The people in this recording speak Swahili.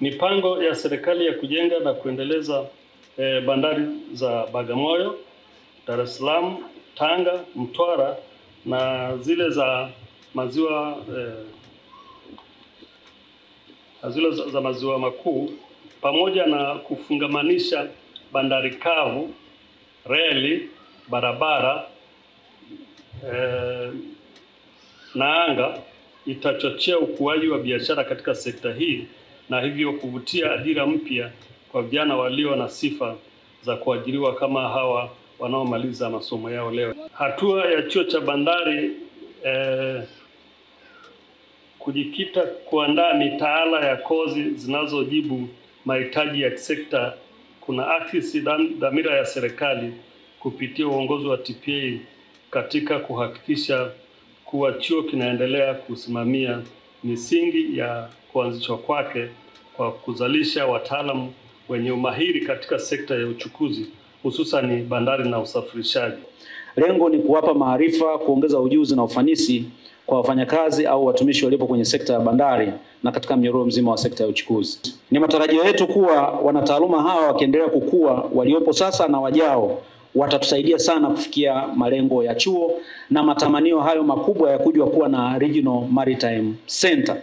Mipango ya serikali ya kujenga na kuendeleza bandari za Bagamoyo, Dar es Salaam, Tanga, Mtwara na zile za maziwa za maziwa makuu, pamoja na kufungamanisha bandari kavu, reli, barabara na anga, itachochea ukuaji wa biashara katika sekta hii na hivyo kuvutia ajira mpya kwa vijana walio na sifa za kuajiriwa kama hawa wanaomaliza masomo yao leo. Hatua ya chuo cha bandari kujikita kuandaa mitaala ya kozi zinazojibu mahitaji ya sekta kuna akisi dhamira ya serikali kupitia uongozi wa TPA katika kuhakikisha kuwa chuo kinaendelea kusimamia misingi ya kuanzishwa kwake kwa kuzalisha wataalamu wenye umahiri katika sekta ya uchukuzi, hususan bandari na usafirishaji. Lengo ni kuwapa maarifa, kuongeza ujuzi na ufanisi kwa wafanyakazi au watumishi waliopo kwenye sekta ya bandari na katika mnyororo mzima wa sekta ya uchukuzi. Ni matarajio yetu kuwa wanataaluma hawa wakiendelea kukua, waliopo sasa na wajao, watatusaidia sana kufikia malengo ya chuo na matamanio hayo makubwa ya kujua kuwa na Regional Maritime Center